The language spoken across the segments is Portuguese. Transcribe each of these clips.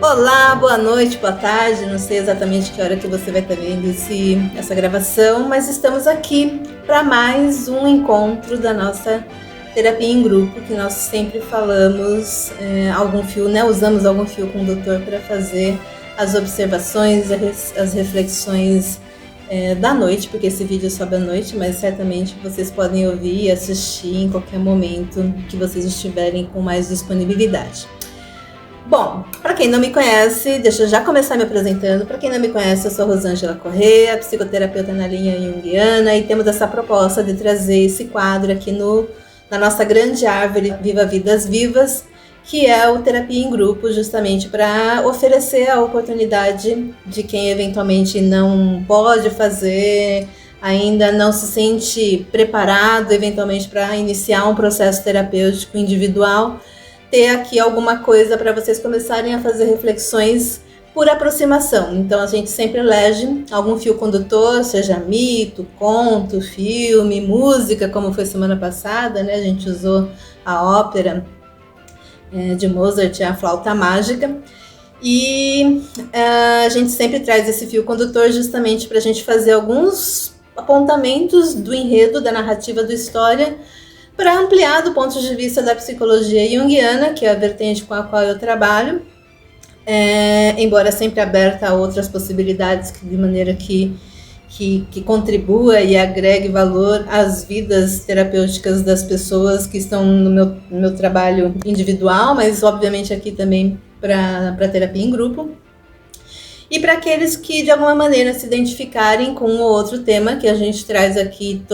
Olá, boa noite, boa tarde, não sei exatamente que hora que você vai estar vendo essa gravação, mas estamos aqui para mais um encontro da nossa terapia em grupo, que nós sempre falamos algum fio, né? Usamos algum fio condutor para fazer as observações, as reflexões da noite, porque esse vídeo sobe à noite, mas certamente vocês podem ouvir e assistir em qualquer momento que vocês estiverem com mais disponibilidade. Bom, para quem não me conhece, deixa eu já começar me apresentando. Para quem não me conhece, eu sou Rosângela Corrêa, psicoterapeuta na linha junguiana, e temos essa proposta de trazer esse quadro aqui na nossa grande árvore Viva Vidas Vivas, que é o terapia em grupo, justamente para oferecer a oportunidade de quem eventualmente não pode fazer, ainda não se sente preparado eventualmente para iniciar um processo terapêutico individual, ter aqui alguma coisa para vocês começarem a fazer reflexões por aproximação. Então a gente sempre elege algum fio condutor, seja mito, conto, filme, música, como foi semana passada, né? A gente usou a ópera de Mozart, a Flauta Mágica, e a gente sempre traz esse fio condutor justamente para a gente fazer alguns apontamentos do enredo, da narrativa da história, para ampliar do ponto de vista da psicologia junguiana, que é a vertente com a qual eu trabalho, embora sempre aberta a outras possibilidades, de maneira que contribua e agregue valor às vidas terapêuticas das pessoas que estão no meu trabalho individual, mas obviamente aqui também para terapia em grupo. E para aqueles que de alguma maneira se identificarem com um ou outro tema que a gente traz aqui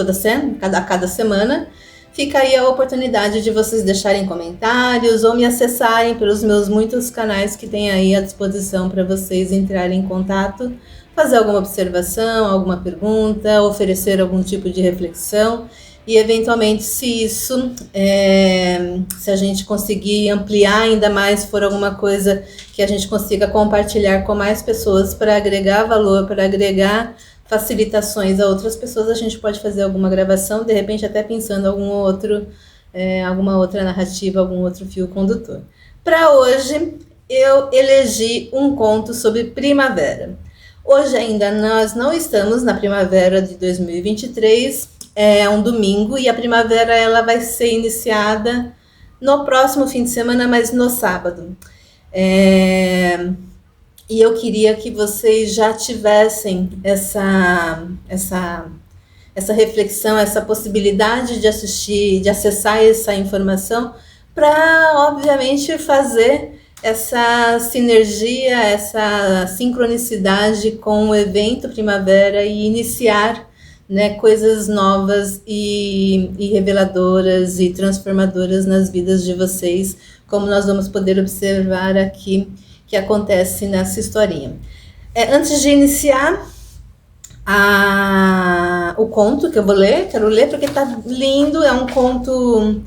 a cada semana, fica aí a oportunidade de vocês deixarem comentários ou me acessarem pelos meus muitos canais que tem aí à disposição para vocês entrarem em contato, fazer alguma observação, alguma pergunta, oferecer algum tipo de reflexão e eventualmente se a gente conseguir ampliar ainda mais, for alguma coisa que a gente consiga compartilhar com mais pessoas para agregar valor, para agregar facilitações a outras pessoas, a gente pode fazer alguma gravação, de repente até pensando alguma outra narrativa, algum outro fio condutor. Para hoje, eu elegi um conto sobre primavera. Hoje ainda nós não estamos na primavera de 2023, é um domingo, e a primavera ela vai ser iniciada no próximo fim de semana, mas no sábado. E eu queria que vocês já tivessem essa reflexão, essa possibilidade de assistir, de acessar essa informação, para, obviamente, fazer essa sinergia, essa sincronicidade com o evento Primavera e iniciar, né, coisas novas e reveladoras e transformadoras nas vidas de vocês, como nós vamos poder observar aqui que acontece nessa historinha. Antes de iniciar o conto que eu vou ler, quero ler porque está lindo, é um conto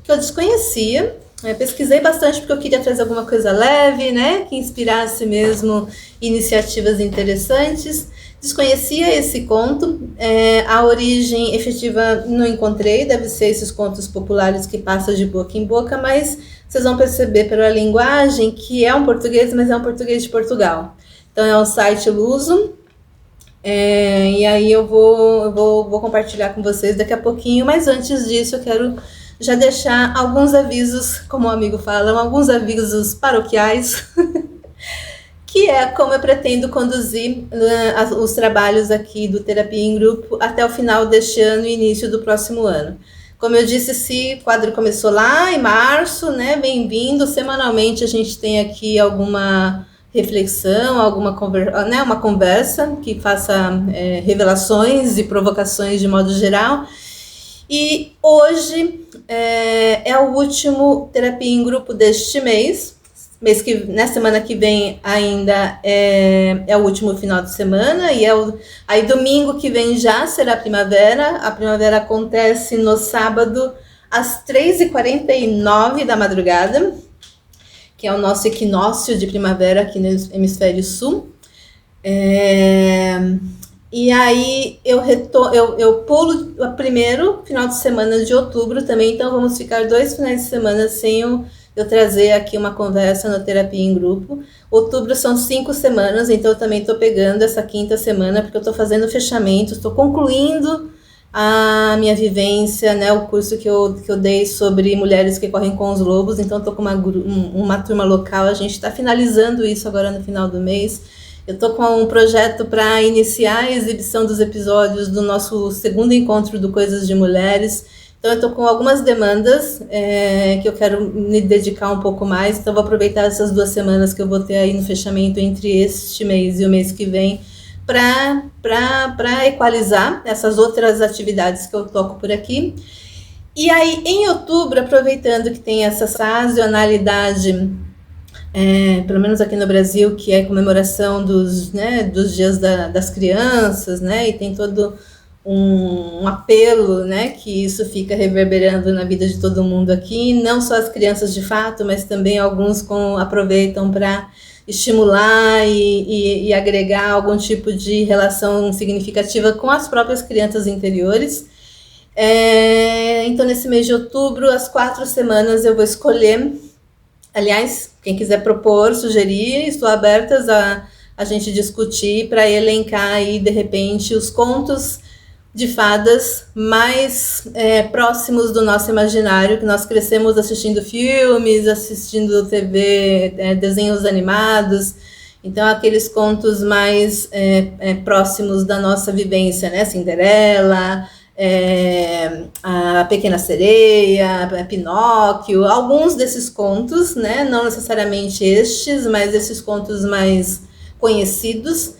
que eu desconhecia, pesquisei bastante porque eu queria trazer alguma coisa leve, né, que inspirasse mesmo iniciativas interessantes. Desconhecia esse conto, a origem efetiva não encontrei, deve ser esses contos populares que passam de boca em boca, mas vocês vão perceber pela linguagem que é um português, mas é um português de Portugal. Então é um site luso, e aí eu vou compartilhar com vocês daqui a pouquinho, mas antes disso eu quero já deixar alguns avisos, como o amigo fala, alguns avisos paroquiais, que é como eu pretendo conduzir os trabalhos aqui do Terapia em Grupo até o final deste ano e início do próximo ano. Como eu disse, esse quadro começou lá em março, né? Bem-vindo. Semanalmente a gente tem aqui alguma reflexão, uma conversa que faça revelações e provocações de modo geral. E hoje é o último Terapia em Grupo deste mês. Na semana que vem ainda é o último final de semana, e aí domingo que vem já será a primavera. A primavera acontece no sábado às 3h49 da madrugada, que é o nosso equinócio de primavera aqui no hemisfério sul. E aí eu pulo o primeiro final de semana de outubro também, então vamos ficar 2 finais de semana sem o eu trazer aqui uma conversa no Terapia em Grupo. Outubro são 5 semanas, então eu também estou pegando essa 5ª semana, porque eu estou fazendo fechamento, estou concluindo a minha vivência, né, o curso que eu dei sobre mulheres que correm com os lobos, então estou com uma turma local, a gente está finalizando isso agora no final do mês. Eu estou com um projeto para iniciar a exibição dos episódios do nosso segundo encontro do Coisas de Mulheres. Então eu estou com algumas demandas que eu quero me dedicar um pouco mais, então vou aproveitar essas 2 semanas que eu vou ter aí no fechamento entre este mês e o mês que vem, para equalizar essas outras atividades que eu toco por aqui. E aí, em outubro, aproveitando que tem essa sazonalidade, pelo menos aqui no Brasil, que é a comemoração dos dias das crianças, né, e tem todo um apelo, né, que isso fica reverberando na vida de todo mundo aqui, não só as crianças de fato, mas também alguns aproveitam para estimular e agregar algum tipo de relação significativa com as próprias crianças interiores. Então, nesse mês de outubro, as 4 semanas eu vou escolher. Aliás, quem quiser propor, sugerir, estou aberta a gente discutir para elencar aí, de repente, os contos de fadas mais próximos do nosso imaginário, que nós crescemos assistindo filmes, assistindo TV, desenhos animados, então aqueles contos mais próximos da nossa vivência, né? Cinderela, a Pequena Sereia, Pinóquio, alguns desses contos, né? Não necessariamente estes, mas esses contos mais conhecidos.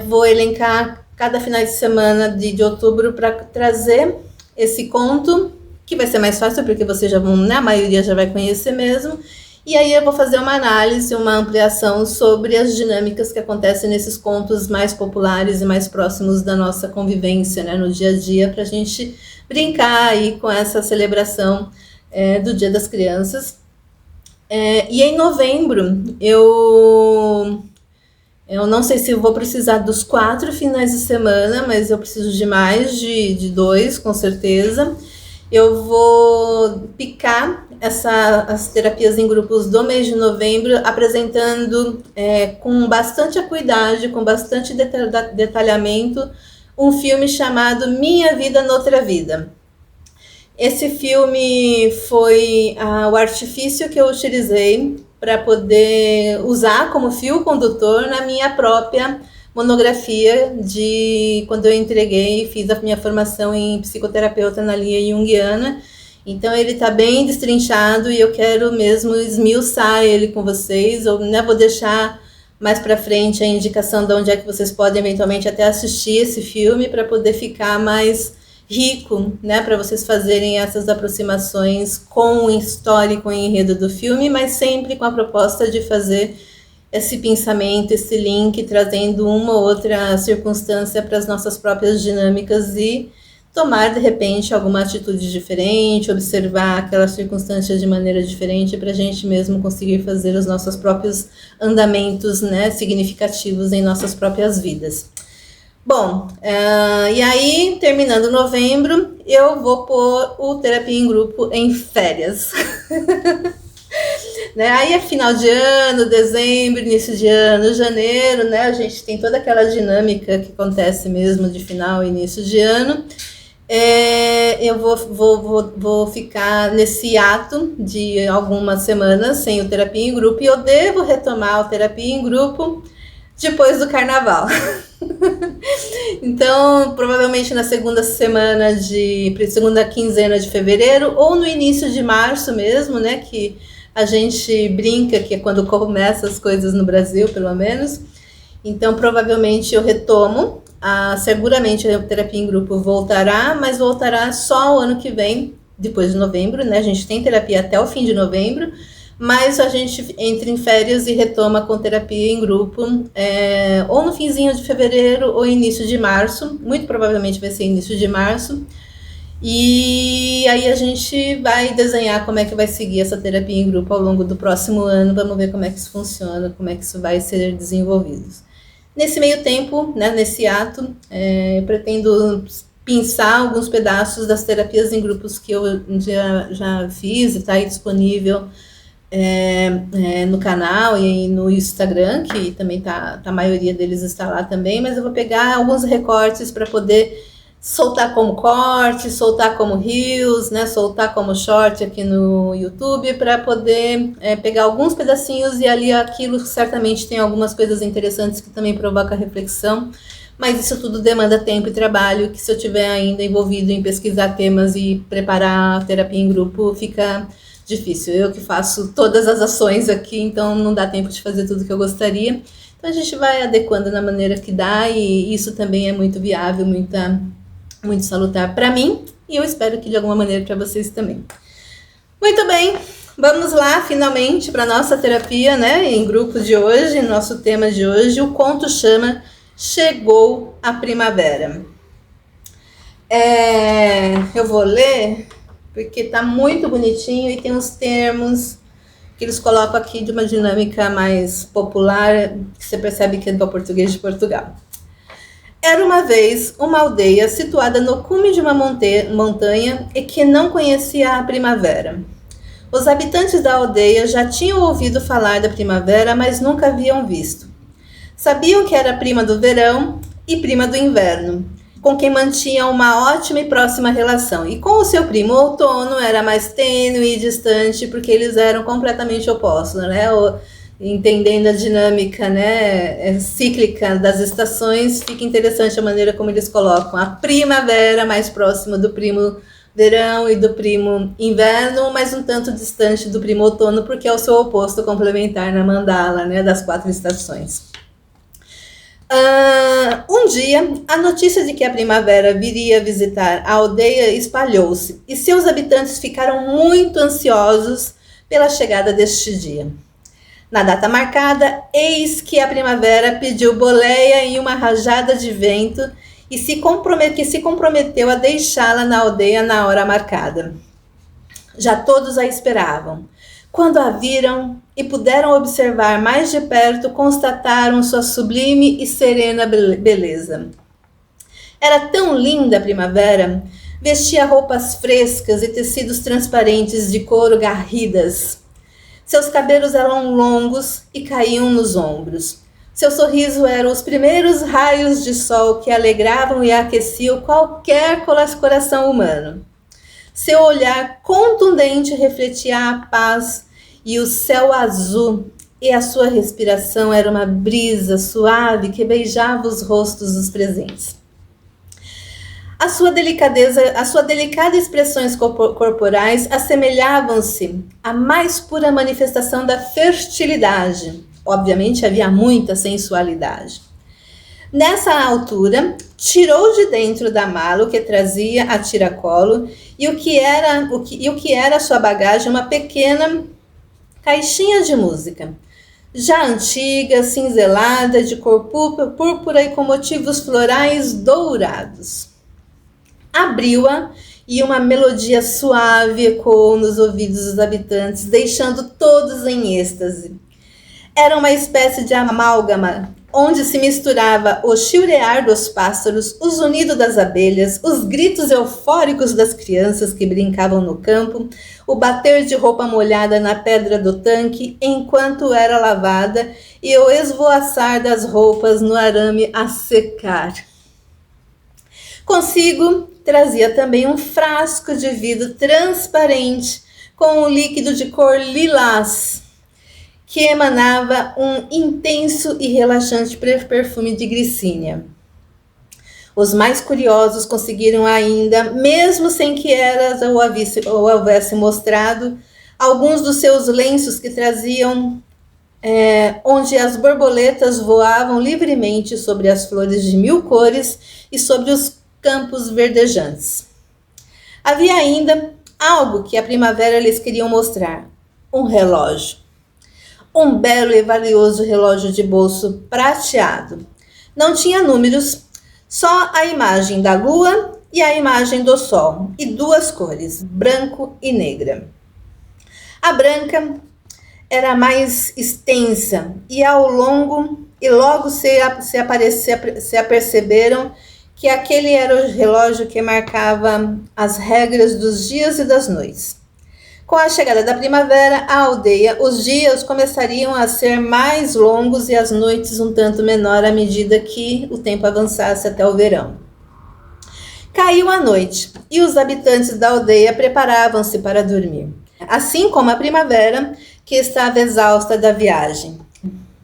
Vou elencar cada final de semana de outubro para trazer esse conto, que vai ser mais fácil, porque vocês já vão, né, a maioria já vai conhecer mesmo. E aí eu vou fazer uma análise, uma ampliação sobre as dinâmicas que acontecem nesses contos mais populares e mais próximos da nossa convivência, né, no dia a dia, para a gente brincar aí com essa celebração do Dia das Crianças. E em novembro, eu não sei se eu vou precisar dos 4 finais de semana, mas eu preciso de mais de 2, com certeza. Eu vou picar as terapias em grupos do mês de novembro, apresentando com bastante acuidade, com bastante detalhamento, um filme chamado Minha Vida Noutra Vida. Esse filme foi o artifício que eu utilizei para poder usar como fio condutor na minha própria monografia de quando eu entreguei e fiz a minha formação em psicoterapeuta na linha junguiana. Então ele está bem destrinchado e eu quero mesmo esmiuçar ele com vocês. Eu vou deixar mais para frente a indicação de onde é que vocês podem eventualmente até assistir esse filme para poder ficar mais rico, né, para vocês fazerem essas aproximações com o histórico e enredo do filme, mas sempre com a proposta de fazer esse pensamento, esse link, trazendo uma ou outra circunstância para as nossas próprias dinâmicas e tomar, de repente, alguma atitude diferente, observar aquelas circunstâncias de maneira diferente para a gente mesmo conseguir fazer os nossos próprios andamentos, né, significativos em nossas próprias vidas. Bom, e aí, terminando novembro, eu vou pôr o Terapia em Grupo em férias. Né? Aí é final de ano, dezembro, início de ano, janeiro, né? A gente tem toda aquela dinâmica que acontece mesmo de final e início de ano. Eu vou ficar nesse ato de algumas semanas sem o Terapia em Grupo e eu devo retomar o Terapia em Grupo depois do Carnaval. Então, provavelmente na segunda quinzena de fevereiro ou no início de março mesmo, né, que a gente brinca que é quando começa as coisas no Brasil, pelo menos. Então, provavelmente eu retomo. Seguramente a terapia em grupo voltará, mas voltará só o ano que vem, depois de novembro, né? A gente tem terapia até o fim de novembro, mas a gente entra em férias e retoma com terapia em grupo, ou no finzinho de fevereiro ou início de março, muito provavelmente vai ser início de março, e aí a gente vai desenhar como é que vai seguir essa terapia em grupo ao longo do próximo ano, vamos ver como é que isso funciona, como é que isso vai ser desenvolvido. Nesse meio tempo, né, nesse ato, eu pretendo pensar alguns pedaços das terapias em grupos que eu já fiz e está aí disponível no canal e no Instagram, que também a maioria deles está lá também, mas eu vou pegar alguns recortes para poder soltar como corte, soltar como reels, né, soltar como short aqui no YouTube, para poder pegar alguns pedacinhos, e ali aquilo certamente tem algumas coisas interessantes que também provocam reflexão, mas isso tudo demanda tempo e trabalho, que se eu estiver ainda envolvido em pesquisar temas e preparar a terapia em grupo, fica difícil. Eu que faço todas as ações aqui, então não dá tempo de fazer tudo que eu gostaria. Então a gente vai adequando na maneira que dá, e isso também é muito viável, muito salutar para mim, e eu espero que de alguma maneira para vocês também. Muito bem, vamos lá finalmente para nossa terapia, né, em grupo de hoje. Nosso tema de hoje, o conto chama Chegou a Primavera. Eu vou ler porque tá muito bonitinho e tem uns termos que eles colocam aqui de uma dinâmica mais popular, que você percebe que é do português de Portugal. Era uma vez uma aldeia situada no cume de uma montanha e que não conhecia a primavera. Os habitantes da aldeia já tinham ouvido falar da primavera, mas nunca haviam visto. Sabiam que era prima do verão e prima do inverno, com quem mantinham uma ótima e próxima relação. E com o seu primo outono era mais tênue e distante, porque eles eram completamente opostos, né? Entendendo a dinâmica, né, cíclica das estações, fica interessante a maneira como eles colocam a primavera mais próxima do primo verão e do primo inverno, mas um tanto distante do primo outono, porque é o seu oposto complementar na mandala, né, das 4 estações. Um dia, a notícia de que a primavera viria visitar a aldeia espalhou-se, e seus habitantes ficaram muito ansiosos pela chegada deste dia. Na data marcada, eis que a primavera pediu boleia e uma rajada de vento, e se comprometeu a deixá-la na aldeia na hora marcada. Já todos a esperavam. Quando a viram e puderam observar mais de perto, constataram sua sublime e serena beleza. Era tão linda a primavera, vestia roupas frescas e tecidos transparentes de couro garridas. Seus cabelos eram longos e caíam nos ombros. Seu sorriso era os primeiros raios de sol que alegravam e aqueciam qualquer coração humano. Seu olhar contundente refletia a paz e o céu azul, e a sua respiração era uma brisa suave que beijava os rostos dos presentes. A sua delicada expressões corporais assemelhavam-se à mais pura manifestação da fertilidade. Obviamente havia muita sensualidade. Nessa altura, tirou de dentro da mala o que trazia a tiracolo e o que era sua bagagem, uma pequena caixinha de música, já antiga, cinzelada, de cor púrpura e com motivos florais dourados. Abriu-a e uma melodia suave ecoou nos ouvidos dos habitantes, deixando todos em êxtase. Era uma espécie de amálgama, onde se misturava o chilrear dos pássaros, o zunido das abelhas, os gritos eufóricos das crianças que brincavam no campo, o bater de roupa molhada na pedra do tanque enquanto era lavada e o esvoaçar das roupas no arame a secar. Consigo trazia também um frasco de vidro transparente com um líquido de cor lilás, que emanava um intenso e relaxante perfume de glicínia. Os mais curiosos conseguiram ainda, mesmo sem que elas o houvesse mostrado, alguns dos seus lenços que traziam, onde as borboletas voavam livremente sobre as flores de 1000 cores e sobre os campos verdejantes. Havia ainda algo que a primavera lhes queria mostrar: um relógio. Um belo e valioso relógio de bolso prateado. Não tinha números, só a imagem da lua e a imagem do sol, e 2 cores, branco e negra. A branca era mais extensa e logo se aperceberam que aquele era o relógio que marcava as regras dos dias e das noites. Com a chegada da primavera à aldeia, os dias começariam a ser mais longos e as noites um tanto menor à medida que o tempo avançasse até o verão. Caiu a noite e os habitantes da aldeia preparavam-se para dormir, assim como a primavera, que estava exausta da viagem,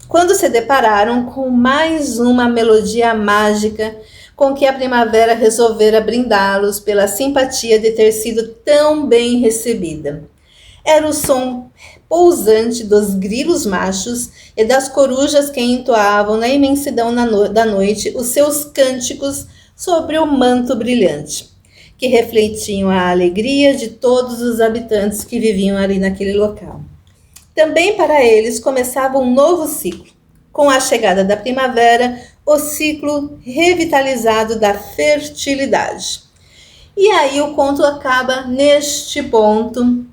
quando se depararam com mais uma melodia mágica com que a primavera resolvera brindá-los pela simpatia de ter sido tão bem recebida. Era o som pousante dos grilos machos e das corujas que entoavam na imensidão da noite os seus cânticos sobre o manto brilhante, que refletiam a alegria de todos os habitantes que viviam ali naquele local. Também para eles começava um novo ciclo. Com a chegada da primavera, o ciclo revitalizado da fertilidade. E aí o conto acaba neste ponto,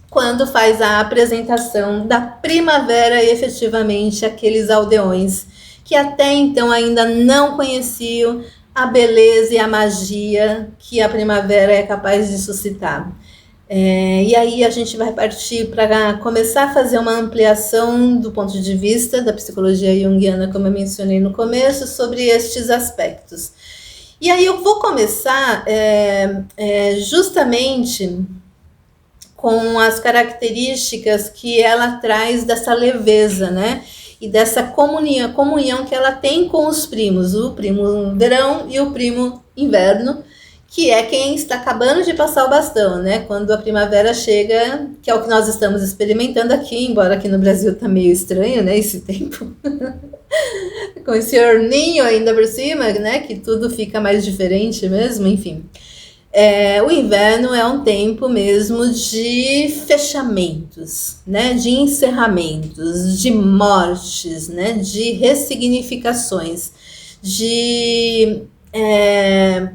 quando faz a apresentação da primavera e efetivamente aqueles aldeões que até então ainda não conheciam a beleza e a magia que a primavera é capaz de suscitar. E aí a gente vai partir para começar a fazer uma ampliação do ponto de vista da psicologia junguiana, como eu mencionei no começo, sobre estes aspectos. E aí eu vou começar justamente com as características que ela traz dessa leveza, né? E dessa comunhão que ela tem com os primos, o primo verão e o primo inverno, que é quem está acabando de passar o bastão, né? Quando a primavera chega, que é o que nós estamos experimentando aqui, embora aqui no Brasil tá meio estranho, né? Esse tempo. Com esse orninho ainda por cima, né? Que tudo fica mais diferente mesmo, enfim. O inverno é um tempo mesmo de fechamentos, né? De encerramentos, de mortes, né? De ressignificações, de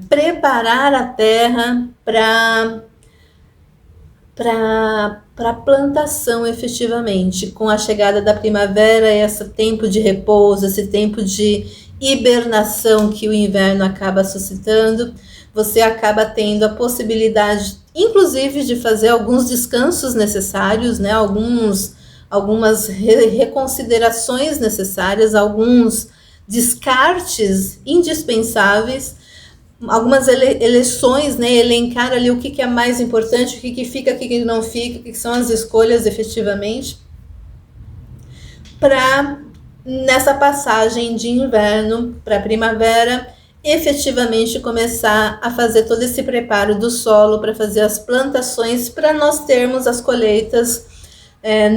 preparar a terra para plantação efetivamente. Com a chegada da primavera, esse tempo de repouso, esse tempo de hibernação que o inverno acaba suscitando, você acaba tendo a possibilidade, inclusive, de fazer alguns descansos necessários, né? Algumas reconsiderações necessárias, alguns descartes indispensáveis, algumas eleições, né? Elencar ali o que é mais importante, o que fica, o que não fica, o que são as escolhas efetivamente, para nessa passagem de inverno para primavera, efetivamente começar a fazer todo esse preparo do solo para fazer as plantações, para nós termos as colheitas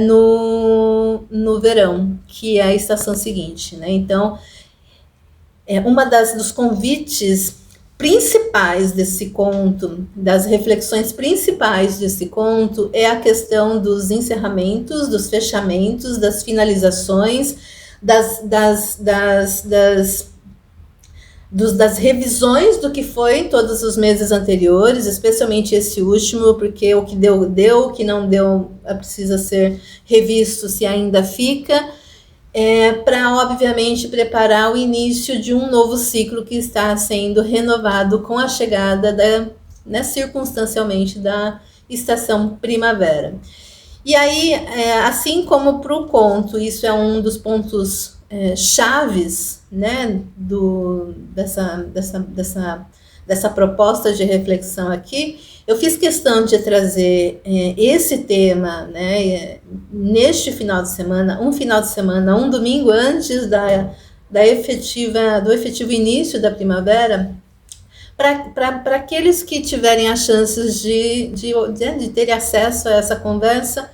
no verão, que é a estação seguinte, né? Então, dos convites principais desse conto, das reflexões principais desse conto, é a questão dos encerramentos, dos fechamentos, das finalizações, das revisões do que foi em todos os meses anteriores, especialmente esse último, porque o que deu, o que não deu precisa ser revisto se ainda fica, para obviamente preparar o início de um novo ciclo que está sendo renovado com a chegada circunstancialmente da estação primavera. E aí, assim como para o conto, isso é um dos pontos chaves, né, dessa proposta de reflexão aqui, eu fiz questão de trazer esse tema, né, neste final de semana, um domingo antes do efetivo início da primavera, para aqueles que tiverem as chances de terem acesso a essa conversa,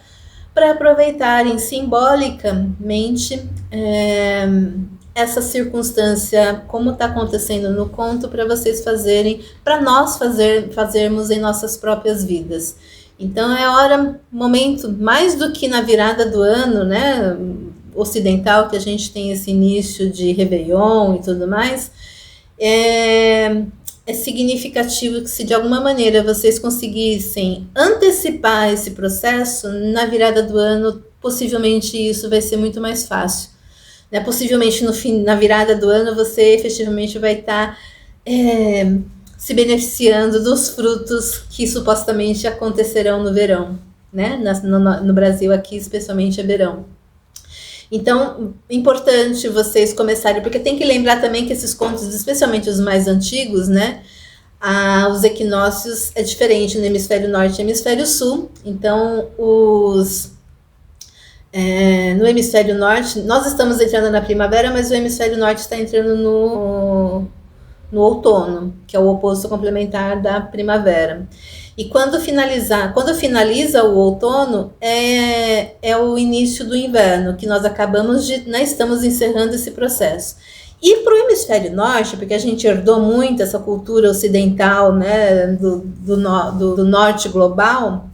para aproveitarem simbolicamente essa circunstância, como está acontecendo no conto, para vocês fazerem, para nós fazermos em nossas próprias vidas. Então momento, mais do que na virada do ano, né, ocidental, que a gente tem esse início de Réveillon e tudo mais, é significativo que, se de alguma maneira vocês conseguissem antecipar esse processo, na virada do ano, possivelmente isso vai ser muito mais fácil. Né? Possivelmente na virada do ano você efetivamente vai estar se beneficiando dos frutos que supostamente acontecerão no verão. né? No Brasil aqui, especialmente é verão. Então, importante vocês começarem, porque tem que lembrar também que esses contos, especialmente os mais antigos, né? Os equinócios é diferente no hemisfério norte e hemisfério sul. Então, no hemisfério norte, nós estamos entrando na primavera, mas o hemisfério norte está entrando no outono, que é o oposto complementar da primavera. E quando finaliza o outono, é o início do inverno, que nós estamos encerrando esse processo. E para o hemisfério norte, porque a gente herdou muito essa cultura ocidental, né, do norte global,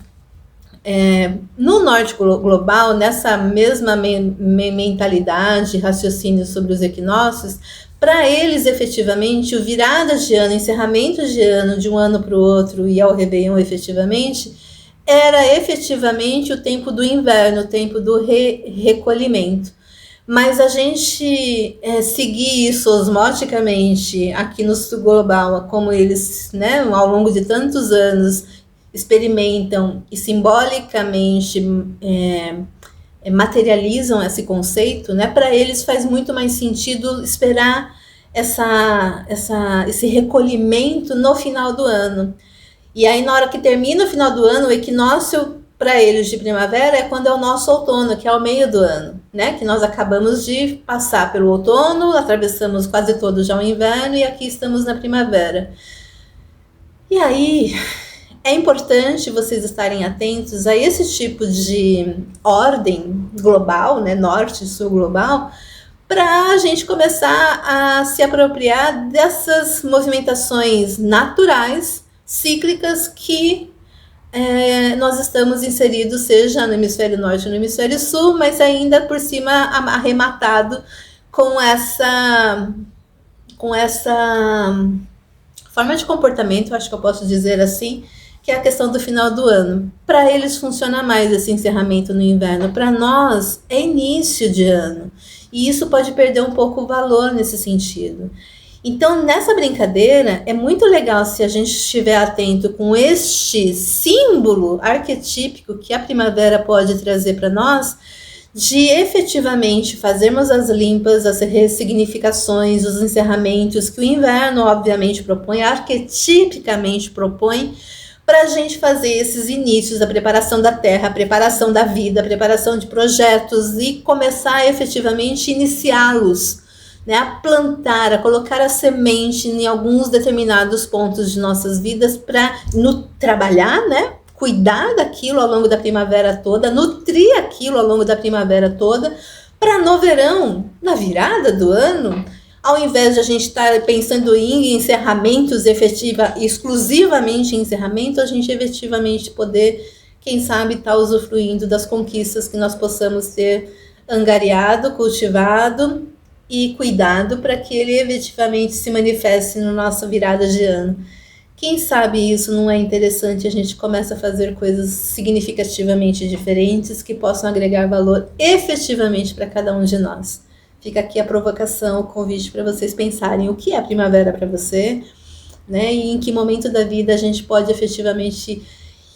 no norte global, nessa mesma mentalidade, raciocínio sobre os equinócios, para eles, efetivamente, o virada de ano, encerramento de ano, de um ano para o outro e ao Réveillon, efetivamente, era efetivamente o tempo do inverno, o tempo do recolhimento. Mas a gente seguir isso osmoticamente aqui no sul global, como eles, né, ao longo de tantos anos, experimentam e simbolicamente materializam esse conceito, né? Para eles faz muito mais sentido esperar esse recolhimento no final do ano. E aí, na hora que termina o final do ano, o equinócio para eles de primavera é quando é o nosso outono, que é o meio do ano, né? Que nós acabamos de passar pelo outono, atravessamos quase todo já o inverno e aqui estamos na primavera. E aí é importante vocês estarem atentos a esse tipo de ordem global, né, norte e sul global, para a gente começar a se apropriar dessas movimentações naturais, cíclicas, que nós estamos inseridos, seja no hemisfério norte ou no hemisfério sul, mas ainda por cima arrematado com essa forma de comportamento, acho que eu posso dizer assim, que é a questão do final do ano. Para eles funciona mais esse encerramento no inverno. Para nós é início de ano. E isso pode perder um pouco o valor nesse sentido. Então, nessa brincadeira, é muito legal se a gente estiver atento com este símbolo arquetípico que a primavera pode trazer para nós, de efetivamente fazermos as limpas, as ressignificações, os encerramentos que o inverno, obviamente, propõe, arquetipicamente propõe, para a gente fazer esses inícios da preparação da terra, a preparação da vida, a preparação de projetos e começar efetivamente iniciá-los, né, a plantar, a colocar a semente em alguns determinados pontos de nossas vidas para trabalhar, né, cuidar daquilo ao longo da primavera toda, nutrir aquilo ao longo da primavera toda, para no verão, na virada do ano, ao invés de a gente estar pensando em encerramentos exclusivamente em encerramento, a gente efetivamente poder, quem sabe, estar usufruindo das conquistas que nós possamos ter angariado, cultivado e cuidado para que ele efetivamente se manifeste na nossa virada de ano. Quem sabe isso não é interessante, a gente começa a fazer coisas significativamente diferentes que possam agregar valor efetivamente para cada um de nós. Fica aqui a provocação, o convite para vocês pensarem o que é a primavera para você, né? E em que momento da vida a gente pode efetivamente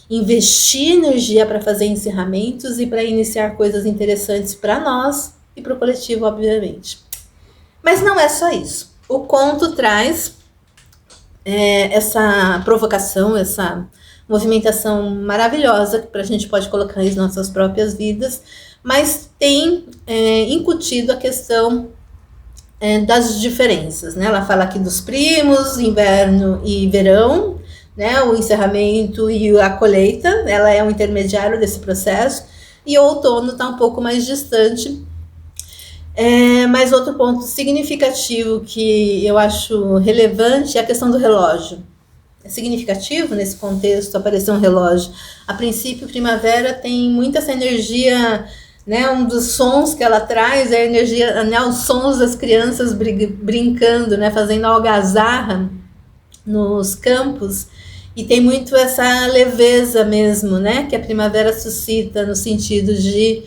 investir energia para fazer encerramentos e para iniciar coisas interessantes para nós e para o coletivo, obviamente. Mas não é só isso. O conto traz essa provocação, essa movimentação maravilhosa que a gente pode colocar em nossas próprias vidas, mas tem incutido a questão das diferenças, né? Ela fala aqui dos primos, inverno e verão, né? O encerramento e a colheita, ela é um intermediário desse processo, e o outono está um pouco mais distante. Mas outro ponto significativo que eu acho relevante é a questão do relógio. É significativo nesse contexto aparecer um relógio. A princípio, primavera tem muita essa energia, né? Um dos sons que ela traz é a energia, né? Os sons das crianças brincando, né? Fazendo algazarra nos campos. E tem muito essa leveza mesmo, né? Que a primavera suscita no sentido de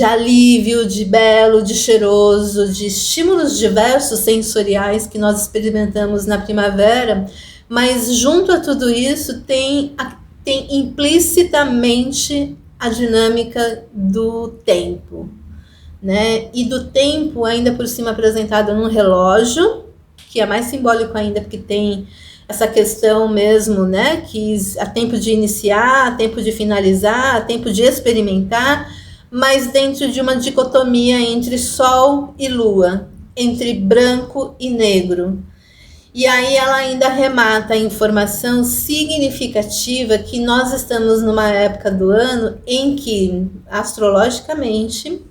alívio, de belo, de cheiroso, de estímulos diversos sensoriais que nós experimentamos na primavera, mas junto a tudo isso tem implicitamente a dinâmica do tempo, né? E do tempo ainda por cima apresentado num relógio, que é mais simbólico ainda porque tem essa questão mesmo, né? Que há tempo de iniciar, há tempo de finalizar, há tempo de experimentar, mas dentro de uma dicotomia entre sol e lua, entre branco e negro. E aí ela ainda remata a informação significativa que nós estamos numa época do ano em que, astrologicamente,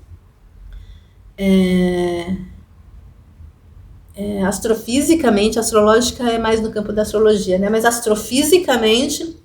astrofisicamente, astrológica é mais no campo da astrologia, né? Mas astrofisicamente,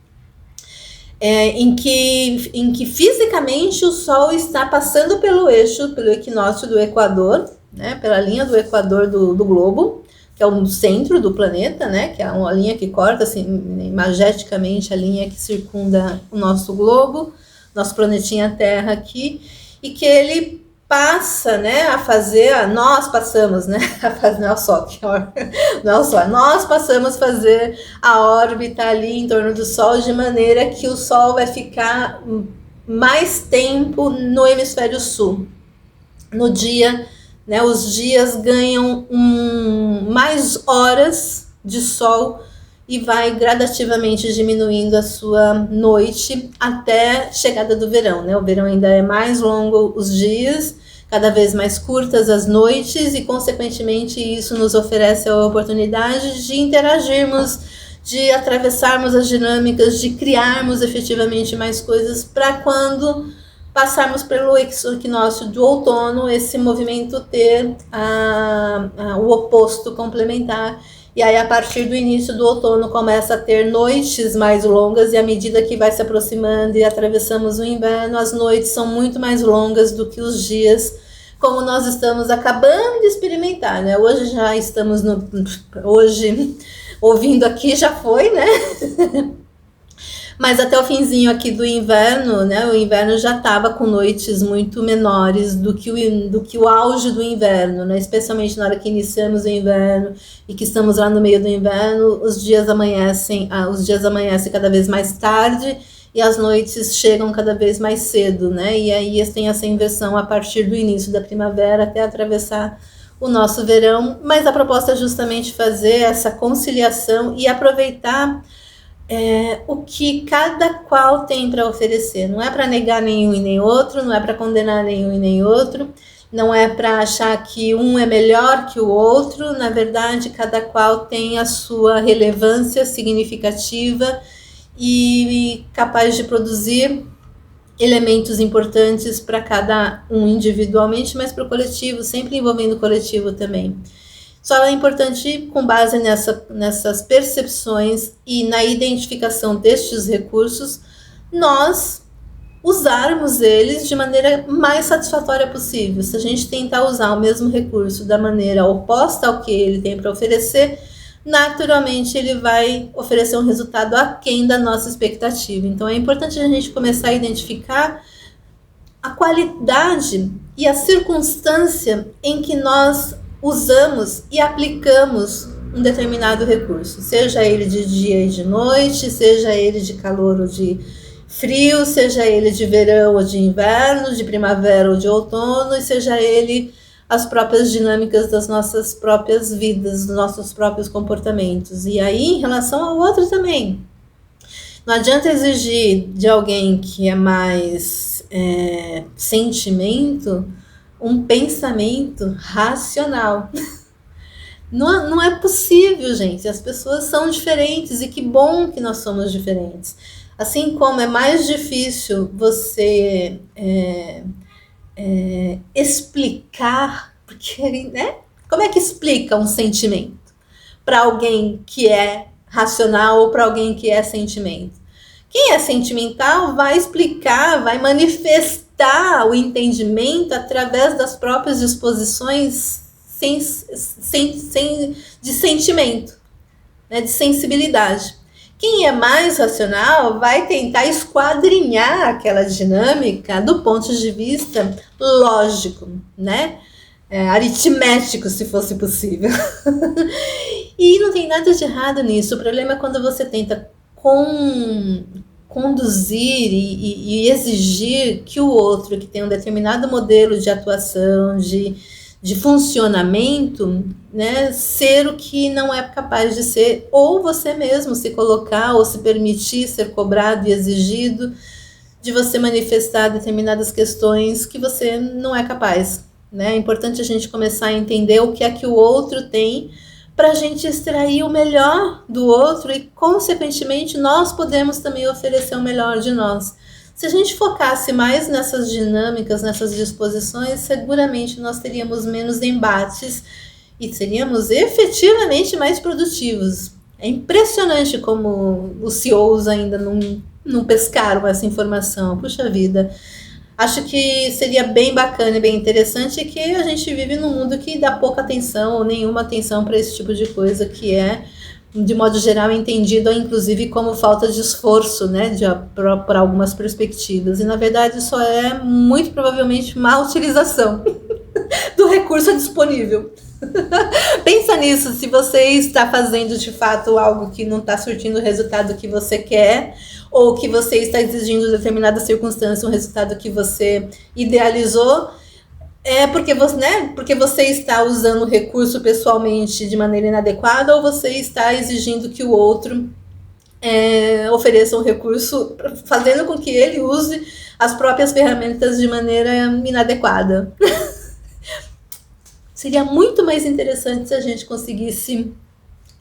em que fisicamente o Sol está passando pelo eixo, pelo equinócio do Equador, né? Pela linha do Equador do globo, que é o centro do planeta, né? Que é uma linha que corta assim, imageticamente a linha que circunda o nosso globo, nosso planetinha Terra aqui, e que ele passa, né, a fazer, nós passamos, né, a fazer, não é o Sol, não é o Sol, nós passamos a fazer a órbita ali em torno do Sol, de maneira que o Sol vai ficar mais tempo no hemisfério sul. No dia, né, os dias ganham mais horas de Sol e vai gradativamente diminuindo a sua noite até a chegada do verão, né? O verão ainda é mais longo os dias, cada vez mais curtas as noites e, consequentemente, isso nos oferece a oportunidade de interagirmos, de atravessarmos as dinâmicas, de criarmos efetivamente mais coisas para quando passarmos pelo equinócio do outono, esse movimento ter o oposto complementar. E aí, a partir do início do outono, começa a ter noites mais longas, e à medida que vai se aproximando e atravessamos o inverno, as noites são muito mais longas do que os dias, como nós estamos acabando de experimentar, né? Hoje já estamos hoje, ouvindo aqui, já foi, né? Mas até o finzinho aqui do inverno, né? O inverno já estava com noites muito menores do que o auge do inverno, né? Especialmente na hora que iniciamos o inverno e que estamos lá no meio do inverno, os dias amanhecem cada vez mais tarde e as noites chegam cada vez mais cedo, né? E aí tem essa inversão a partir do início da primavera até atravessar o nosso verão. Mas a proposta é justamente fazer essa conciliação e aproveitar o que cada qual tem para oferecer. Não é para negar nenhum e nem outro, não é para condenar nenhum e nem outro, não é para achar que um é melhor que o outro. Na verdade, cada qual tem a sua relevância significativa e capaz de produzir elementos importantes para cada um individualmente, mas para o coletivo, sempre envolvendo o coletivo também. Só é importante, com base nessas percepções e na identificação destes recursos, nós usarmos eles de maneira mais satisfatória possível. Se a gente tentar usar o mesmo recurso da maneira oposta ao que ele tem para oferecer, naturalmente ele vai oferecer um resultado aquém da nossa expectativa. Então é importante a gente começar a identificar a qualidade e a circunstância em que nós usamos e aplicamos um determinado recurso, seja ele de dia e de noite, seja ele de calor ou de frio, seja ele de verão ou de inverno, de primavera ou de outono, e seja ele as próprias dinâmicas das nossas próprias vidas, dos nossos próprios comportamentos. E aí, em relação ao outro também, não adianta exigir de alguém que é mais sentimento um pensamento racional. Não é possível, gente. As pessoas são diferentes e que bom que nós somos diferentes. Assim como é mais difícil você explicar, porque, né? Como é que explica um sentimento para alguém que é racional ou para alguém que é sentimento? Quem é sentimental vai explicar, vai manifestar o entendimento através das próprias disposições de sentimento, né, de sensibilidade. Quem é mais racional vai tentar esquadrinhar aquela dinâmica do ponto de vista lógico, né? Aritmético, se fosse possível. E não tem nada de errado nisso. O problema é quando você tenta conduzir e exigir que o outro, que tem um determinado modelo de atuação, de funcionamento, né, ser o que não é capaz de ser, ou você mesmo se colocar ou se permitir ser cobrado e exigido de você manifestar determinadas questões que você não é capaz, né? É importante a gente começar a entender o que é que o outro tem para a gente extrair o melhor do outro e, consequentemente, nós podemos também oferecer o melhor de nós. Se a gente focasse mais nessas dinâmicas, nessas disposições, seguramente nós teríamos menos embates e seríamos efetivamente mais produtivos. É impressionante como os CEOs ainda não pescaram essa informação. Puxa vida. Acho que seria bem bacana e bem interessante que a gente vive num mundo que dá pouca atenção ou nenhuma atenção para esse tipo de coisa, que é, de modo geral, entendido inclusive como falta de esforço, né, para algumas perspectivas. E, na verdade, só é muito provavelmente má utilização do recurso disponível. Pensa nisso, se você está fazendo de fato algo que não está surtindo o resultado que você quer, ou que você está exigindo em determinada circunstância um resultado que você idealizou, é porque você, né, porque você está usando o recurso pessoalmente de maneira inadequada, ou você está exigindo que o outro ofereça um recurso, fazendo com que ele use as próprias ferramentas de maneira inadequada. Seria muito mais interessante se a gente conseguisse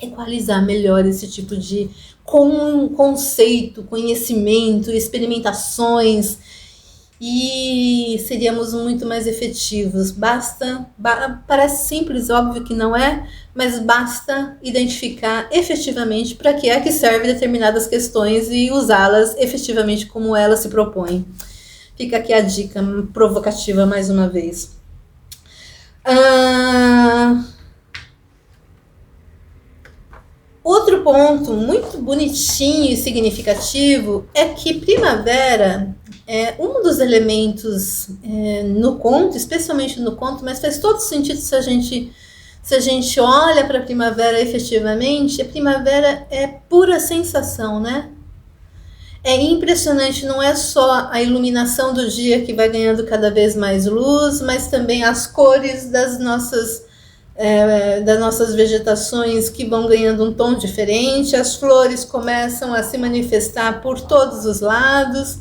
equalizar melhor esse tipo de conceito, conhecimento, experimentações, e seríamos muito mais efetivos. Parece simples, óbvio que não é, mas basta identificar efetivamente para que é que servem determinadas questões e usá-las efetivamente como elas se propõem. Fica aqui a dica provocativa mais uma vez. Outro ponto muito bonitinho e significativo é que primavera é um dos elementos no conto, especialmente no conto, mas faz todo sentido se a gente olha para a primavera efetivamente. A primavera é pura sensação, né? É impressionante, não é só a iluminação do dia que vai ganhando cada vez mais luz, mas também as cores das nossas vegetações que vão ganhando um tom diferente, as flores começam a se manifestar por todos os lados,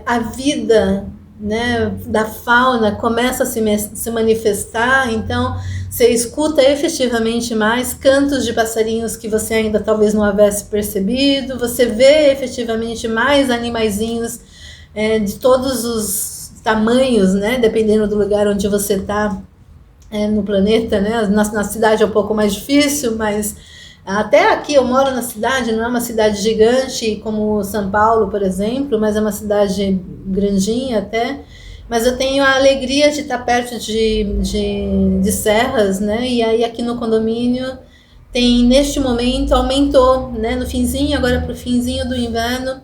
a vida, né, da fauna começa a se manifestar, então você escuta efetivamente mais cantos de passarinhos que você ainda talvez não houvesse percebido, você vê efetivamente mais animaizinhos de todos os tamanhos, né, dependendo do lugar onde você está no planeta, né? Na cidade é um pouco mais difícil, mas até aqui eu moro na cidade, não é uma cidade gigante como São Paulo, por exemplo, mas é uma cidade grandinha até. Mas eu tenho a alegria de estar perto de serras, né? E aí aqui no condomínio tem, neste momento, aumentou, né? No finzinho, agora para o finzinho do inverno,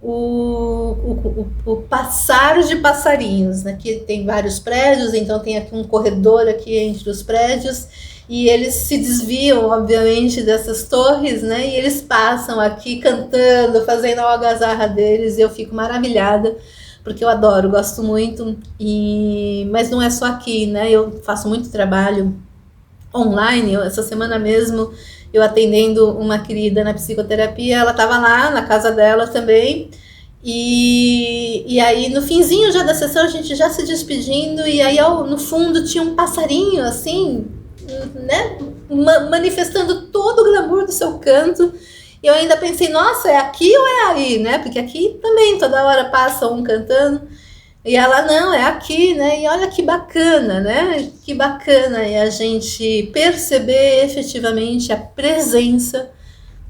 o passar de passarinhos, né? Que tem vários prédios, então tem aqui um corredor aqui entre os prédios, e eles se desviam, obviamente, dessas torres, né? E eles passam aqui cantando, fazendo a algazarra deles, e eu fico maravilhada, porque eu adoro, gosto muito, mas não é só aqui, né? Eu faço muito trabalho online. Essa semana mesmo, eu atendendo uma querida na psicoterapia, ela estava lá na casa dela também, e aí no finzinho já da sessão, a gente já se despedindo, e aí no fundo tinha um passarinho, assim, né, manifestando todo o glamour do seu canto. E eu ainda pensei, nossa, é aqui ou é aí, né? Porque aqui também toda hora passa um cantando. E ela, não, é aqui, né? E olha que bacana, né? Que bacana é a gente perceber efetivamente a presença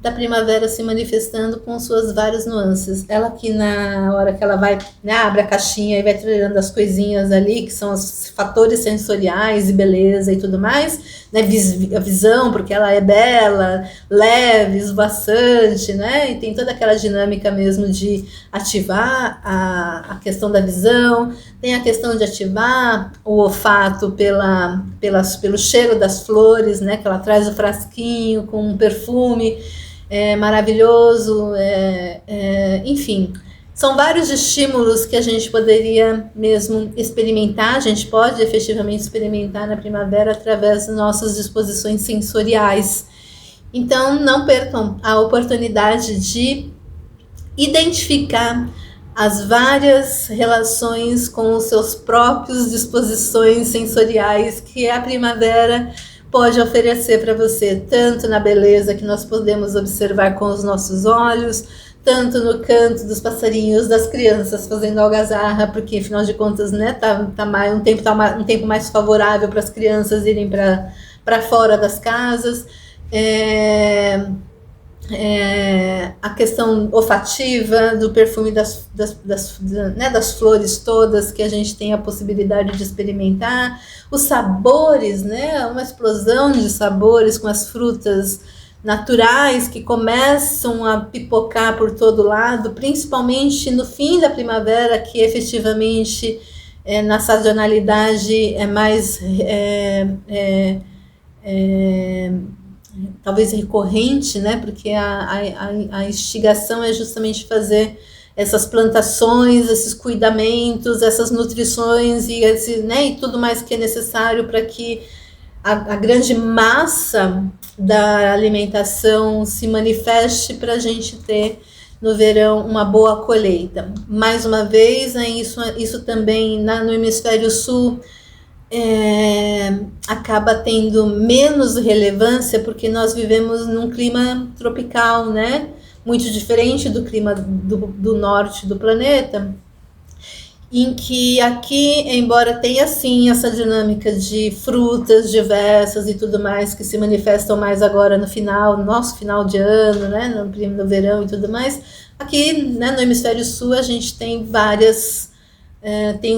da primavera se manifestando com suas várias nuances. Ela que na hora que ela vai, né, abre a caixinha e vai tirando as coisinhas ali, que são os fatores sensoriais e beleza e tudo mais, né, a visão, porque ela é bela, leve, esvoaçante, né, e tem toda aquela dinâmica mesmo de ativar a questão da visão, tem a questão de ativar o olfato pelo cheiro das flores, né, que ela traz o frasquinho com um perfume, é maravilhoso, enfim. São vários estímulos que a gente poderia mesmo experimentar, a gente pode efetivamente experimentar na primavera através das nossas disposições sensoriais. Então, não percam a oportunidade de identificar as várias relações com os seus próprios disposições sensoriais que a primavera pode oferecer para você, tanto na beleza que nós podemos observar com os nossos olhos, tanto no canto dos passarinhos, das crianças fazendo algazarra, porque afinal de contas, né, tá um tempo mais favorável para as crianças irem para fora das casas. A questão olfativa do perfume das flores todas que a gente tem a possibilidade de experimentar, os sabores, né, uma explosão de sabores com as frutas naturais que começam a pipocar por todo lado, principalmente no fim da primavera, que efetivamente na sazonalidade é mais talvez recorrente, né? Porque a instigação é justamente fazer essas plantações, esses cuidamentos, essas nutrições e tudo mais que é necessário para que a grande massa da alimentação se manifeste para a gente ter no verão uma boa colheita. Mais uma vez, isso também no hemisfério sul acaba tendo menos relevância porque nós vivemos num clima tropical, né? Muito diferente do clima do norte do planeta, em que aqui, embora tenha sim essa dinâmica de frutas diversas e tudo mais que se manifestam mais agora no nosso final de ano, né, no verão e tudo mais, aqui, né, no hemisfério sul a gente tem tem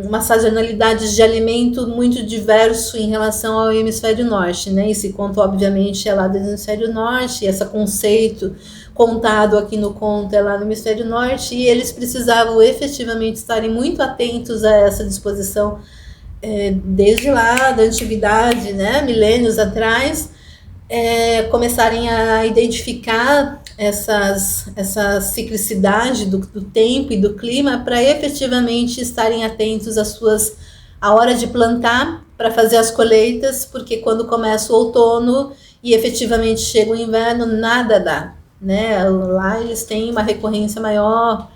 uma sazonalidade de alimento muito diverso em relação ao hemisfério norte, né? Esse conto, obviamente, é lá do hemisfério norte, e esse conceito contado aqui no conto é lá no hemisfério norte, e eles precisavam efetivamente estarem muito atentos a essa disposição desde lá da antiguidade, né? Milênios atrás, começarem a identificar essa ciclicidade do tempo e do clima para efetivamente estarem atentos à hora de plantar, para fazer as colheitas, porque quando começa o outono e efetivamente chega o inverno, nada dá, né? Lá eles têm uma recorrência maior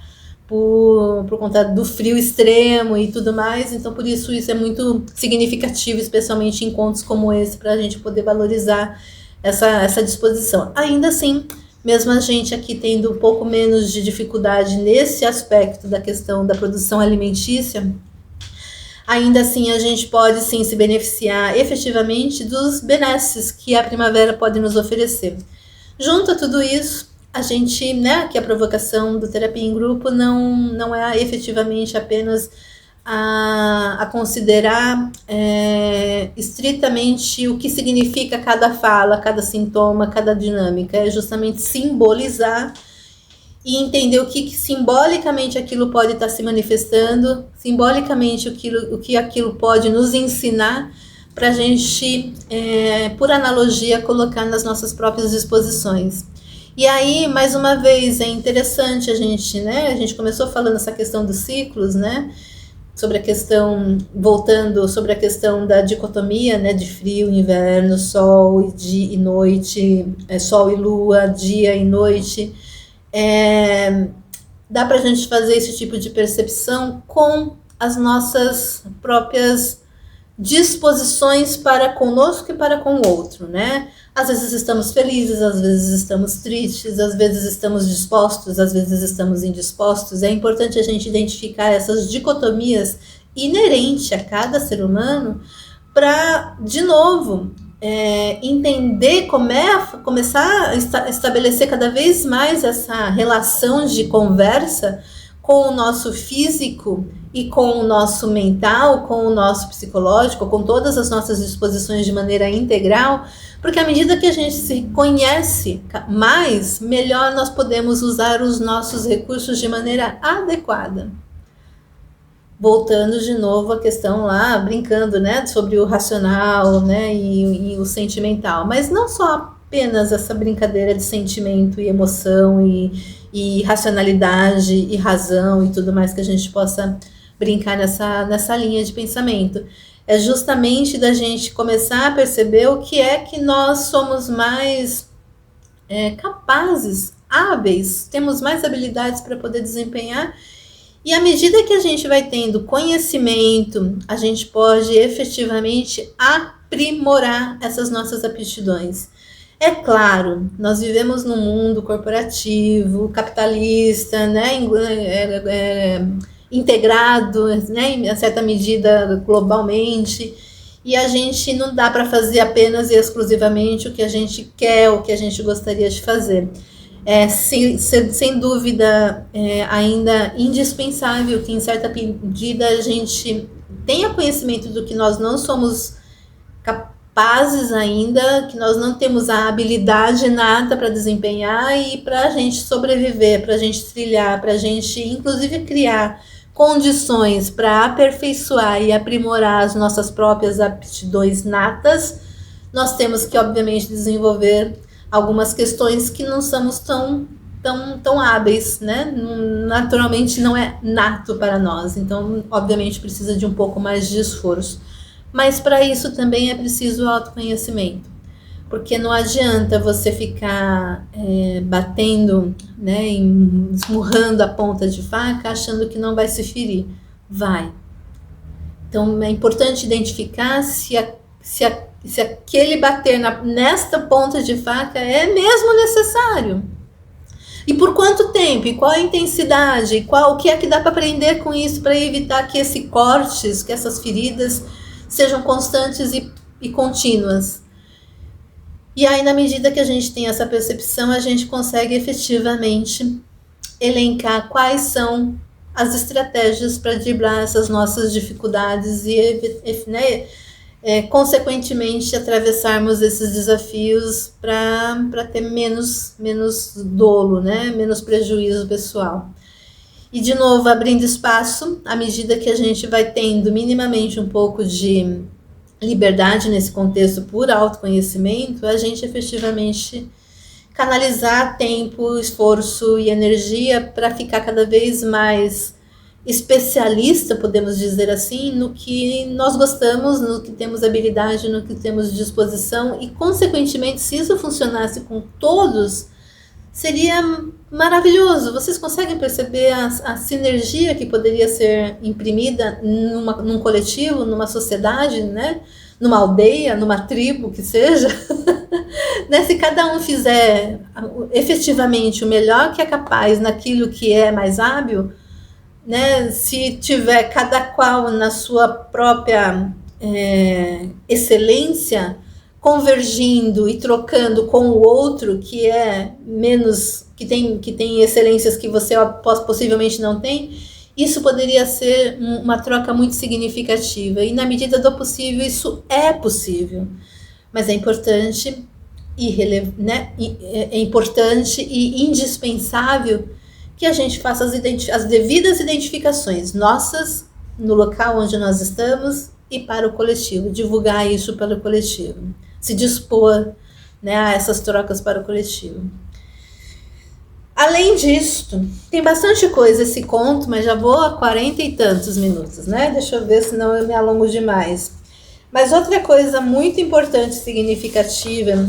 por conta do frio extremo e tudo mais, então por isso é muito significativo, especialmente em contos como esse, para a gente poder valorizar essa disposição. Ainda assim, mesmo a gente aqui tendo um pouco menos de dificuldade nesse aspecto da questão da produção alimentícia, ainda assim a gente pode sim se beneficiar efetivamente dos benesses que a primavera pode nos oferecer. Junto a tudo isso, a gente, né, que a provocação do terapia em grupo não é efetivamente apenas a considerar estritamente o que significa cada fala, cada sintoma, cada dinâmica, é justamente simbolizar e entender o que simbolicamente aquilo pode estar se manifestando, simbolicamente o que aquilo pode nos ensinar, para a gente, por analogia, colocar nas nossas próprias disposições. E aí, mais uma vez, é interessante a gente começou falando essa questão dos ciclos, né? Voltando sobre a questão da dicotomia, né, de frio, inverno, sol e noite, sol e lua, dia e noite. Dá para a gente fazer esse tipo de percepção com as nossas próprias disposições para conosco e para com o outro, né? Às vezes estamos felizes, às vezes estamos tristes, às vezes estamos dispostos, às vezes estamos indispostos. É importante a gente identificar essas dicotomias inerentes a cada ser humano para, de novo, entender começar a estabelecer cada vez mais essa relação de conversa com o nosso físico e com o nosso mental, com o nosso psicológico, com todas as nossas disposições de maneira integral, porque à medida que a gente se conhece mais, melhor nós podemos usar os nossos recursos de maneira adequada. Voltando de novo à questão lá, brincando, né, sobre o racional, né, e o sentimental, mas não só apenas essa brincadeira de sentimento e emoção e racionalidade e razão e tudo mais que a gente possa brincar nessa linha de pensamento. É justamente da gente começar a perceber o que é que nós somos mais capazes, hábeis, temos mais habilidades para poder desempenhar. E à medida que a gente vai tendo conhecimento, a gente pode efetivamente aprimorar essas nossas aptidões. É claro, nós vivemos num mundo corporativo, capitalista, né, integrado, né, em certa medida globalmente, e a gente não dá para fazer apenas e exclusivamente o que a gente quer, o que a gente gostaria de fazer. Sem dúvida, ainda indispensável que, em certa medida, a gente tenha conhecimento do que nós não somos capazes ainda, que nós não temos a habilidade nata para desempenhar e para a gente sobreviver, para a gente trilhar, para a gente, inclusive, criar condições para aperfeiçoar e aprimorar as nossas próprias aptidões natas. Nós temos que, obviamente, desenvolver algumas questões que não somos tão hábeis, né? Naturalmente não é nato para nós, então obviamente precisa de um pouco mais de esforço. Mas para isso também é preciso autoconhecimento, porque não adianta você ficar batendo, né, esmurrando a ponta de faca achando que não vai se ferir. Vai. Então é importante identificar se aquele bater nesta ponta de faca é mesmo necessário. E por quanto tempo? E qual a intensidade? O que é que dá para aprender com isso para evitar que esses cortes, que essas feridas sejam constantes e contínuas? E aí, na medida que a gente tem essa percepção, a gente consegue efetivamente elencar quais são as estratégias para driblar essas nossas dificuldades e, consequentemente, atravessarmos esses desafios para ter menos dolo, né? Menos prejuízo pessoal. E, de novo, abrindo espaço, à medida que a gente vai tendo minimamente um pouco de liberdade nesse contexto por autoconhecimento, a gente efetivamente canalizar tempo, esforço e energia para ficar cada vez mais especialista, podemos dizer assim, no que nós gostamos, no que temos habilidade, no que temos disposição, e consequentemente, se isso funcionasse com todos, seria maravilhoso. Vocês conseguem perceber a sinergia que poderia ser imprimida num coletivo, numa sociedade, né? Numa aldeia, numa tribo, que seja? Né? Se cada um fizer efetivamente o melhor que é capaz naquilo que é mais hábil, né? Se tiver cada qual na sua própria excelência, convergindo e trocando com o outro que é menos, que tem excelências que você possivelmente não tem, isso poderia ser uma troca muito significativa. E na medida do possível, isso é possível. Mas é importante é importante e indispensável que a gente faça as devidas identificações nossas no local onde nós estamos e para o coletivo, divulgar isso para o coletivo, se dispor, né, a essas trocas para o coletivo. Além disso, tem bastante coisa esse conto, mas já vou a 40 e tantos minutos, né? Deixa eu ver, senão eu me alongo demais. Mas outra coisa muito importante e significativa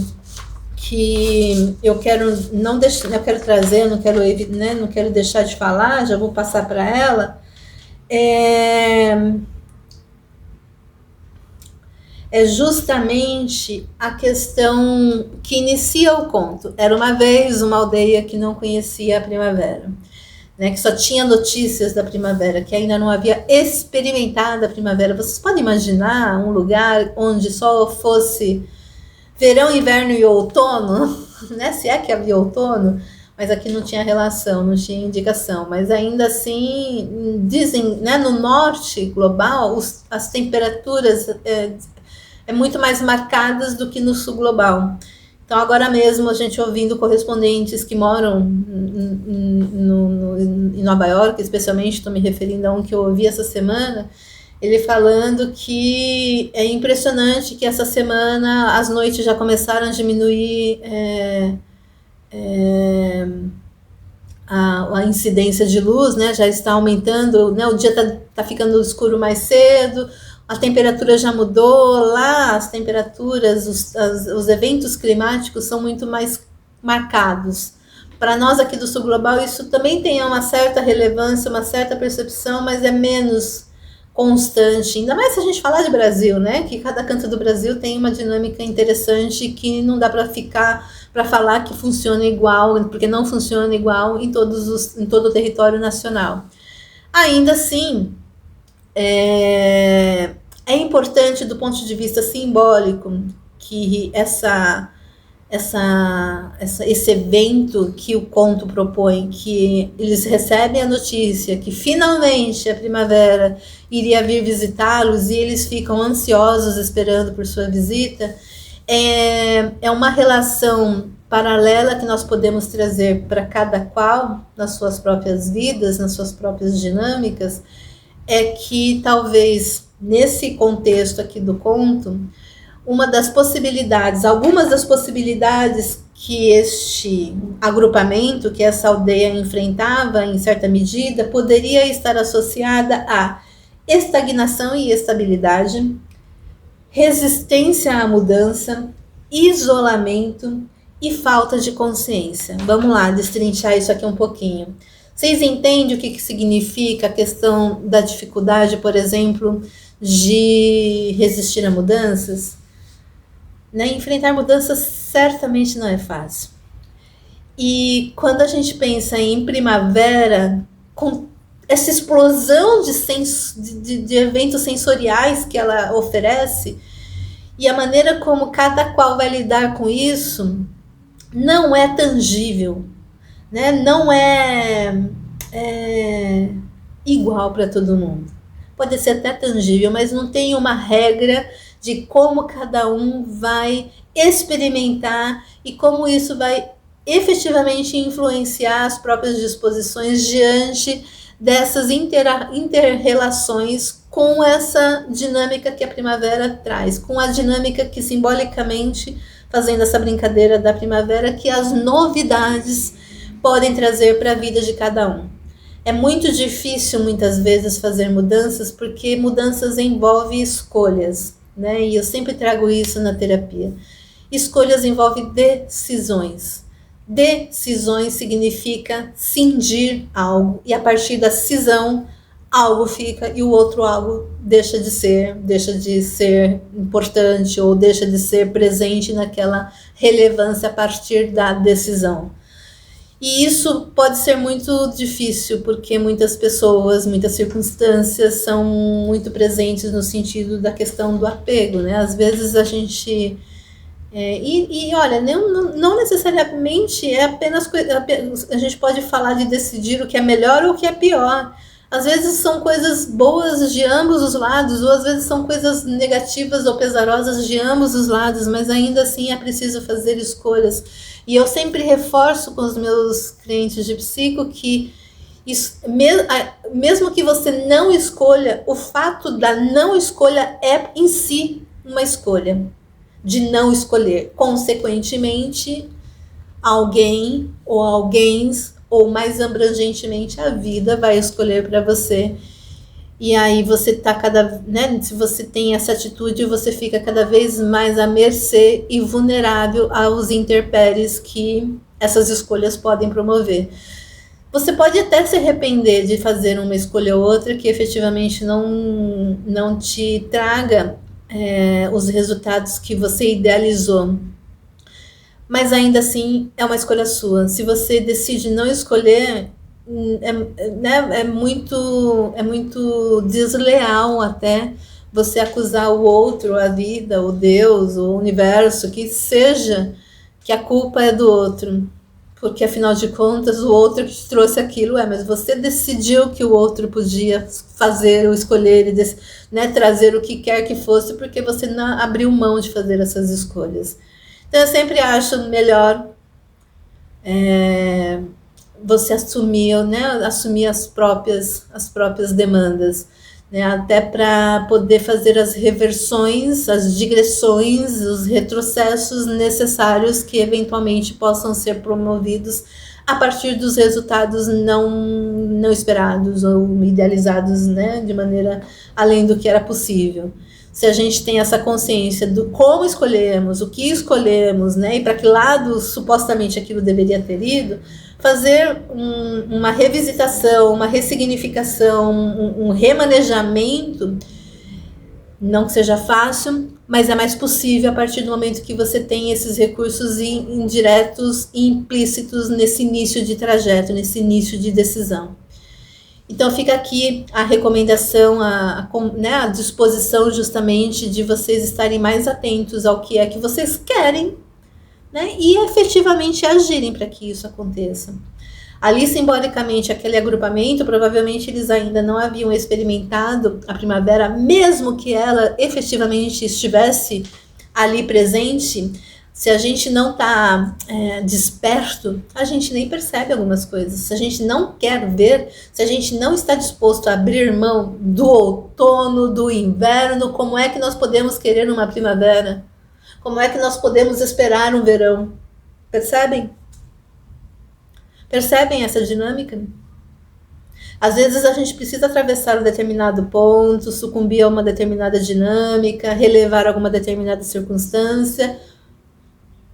que eu quero trazer, não quero deixar de falar, já vou passar para ela, é justamente a questão que inicia o conto. Era uma vez uma aldeia que não conhecia a primavera, né, que só tinha notícias da primavera, que ainda não havia experimentado a primavera. Vocês podem imaginar um lugar onde só fosse verão, inverno e outono, né? Se é que havia outono, mas aqui não tinha relação, não tinha indicação. Mas ainda assim, dizem, né, no norte global, as temperaturas é muito mais marcadas do que no sul global. Então, agora mesmo, a gente ouvindo correspondentes que moram em Nova York, especialmente, estou me referindo a um que eu ouvi essa semana, ele falando que é impressionante que essa semana as noites já começaram a diminuir a incidência de luz, né, já está aumentando, né, o dia tá ficando escuro mais cedo, a temperatura já mudou, lá as temperaturas, os eventos climáticos são muito mais marcados. Para nós aqui do sul global, isso também tem uma certa relevância, uma certa percepção, mas é menos constante. Ainda mais se a gente falar de Brasil, né? Que cada canto do Brasil tem uma dinâmica interessante que não dá para falar que funciona igual, porque não funciona igual em todo o território nacional. Ainda assim, é importante do ponto de vista simbólico que esse evento que o conto propõe, que eles recebem a notícia que finalmente a primavera iria vir visitá-los e eles ficam ansiosos esperando por sua visita, é uma relação paralela que nós podemos trazer para cada qual nas suas próprias vidas, nas suas próprias dinâmicas, é que talvez nesse contexto aqui do conto, algumas das possibilidades que este agrupamento, que essa aldeia enfrentava em certa medida, poderia estar associada a estagnação e estabilidade, resistência à mudança, isolamento e falta de consciência. Vamos lá, destrinchar isso aqui um pouquinho. Vocês entendem o que significa a questão da dificuldade, por exemplo, de resistir a mudanças? Né? Enfrentar mudanças certamente não é fácil. E quando a gente pensa em primavera, com essa explosão de eventos sensoriais que ela oferece, e a maneira como cada qual vai lidar com isso, não é tangível, né? Não é igual para todo mundo. Pode ser até tangível, mas não tem uma regra de como cada um vai experimentar e como isso vai efetivamente influenciar as próprias disposições diante dessas inter-relações com essa dinâmica que a primavera traz, com a dinâmica que simbolicamente, fazendo essa brincadeira da primavera, que as novidades podem trazer para a vida de cada um. É muito difícil muitas vezes fazer mudanças, porque mudanças envolvem escolhas, né? E eu sempre trago isso na terapia. Escolhas envolvem decisões. Decisões significa cindir algo, e a partir da cisão, algo fica e o outro algo deixa de ser importante ou deixa de ser presente naquela relevância a partir da decisão. E isso pode ser muito difícil, porque muitas pessoas, muitas circunstâncias são muito presentes no sentido da questão do apego, né? Às vezes a gente... olha, não necessariamente é apenas... A gente pode falar de decidir o que é melhor ou o que é pior. Às vezes são coisas boas de ambos os lados, ou às vezes são coisas negativas ou pesarosas de ambos os lados, mas ainda assim é preciso fazer escolhas. E eu sempre reforço com os meus clientes de psico que isso, mesmo que você não escolha, o fato da não escolha é em si uma escolha, de não escolher. Consequentemente, alguém ou alguém, ou mais abrangentemente a vida, vai escolher para você. E aí você se você tem essa atitude, você fica cada vez mais à mercê e vulnerável aos intempéries que essas escolhas podem promover. Você pode até se arrepender de fazer uma escolha ou outra que efetivamente não te traga os resultados que você idealizou. Mas ainda assim é uma escolha sua. Se você decide não escolher, é muito desleal até você acusar o outro, a vida, o Deus, o universo, que seja, que a culpa é do outro. Porque afinal de contas o outro que te trouxe aquilo, mas você decidiu que o outro podia fazer ou escolher e trazer o que quer que fosse, porque você não abriu mão de fazer essas escolhas. Então eu sempre acho melhor você assumir as próprias demandas, né, até para poder fazer as reversões, as digressões, os retrocessos necessários que eventualmente possam ser promovidos a partir dos resultados não esperados ou idealizados, né, de maneira além do que era possível. Se a gente tem essa consciência do como escolhemos, o que escolhemos, né, e para que lado supostamente aquilo deveria ter ido, fazer uma revisitação, uma ressignificação, um remanejamento, não que seja fácil, mas é mais possível a partir do momento que você tem esses recursos indiretos e implícitos nesse início de trajeto, nesse início de decisão. Então fica aqui a recomendação, a disposição justamente de vocês estarem mais atentos ao que é que vocês querem, né, e efetivamente agirem para que isso aconteça. Ali, simbolicamente, aquele agrupamento, provavelmente eles ainda não haviam experimentado a primavera, mesmo que ela efetivamente estivesse ali presente. Se a gente não está desperto, a gente nem percebe algumas coisas. Se a gente não quer ver, se a gente não está disposto a abrir mão do outono, do inverno, como é que nós podemos querer uma primavera? Como é que nós podemos esperar um verão? Percebem? Percebem essa dinâmica? Às vezes a gente precisa atravessar um determinado ponto, sucumbir a uma determinada dinâmica, relevar alguma determinada circunstância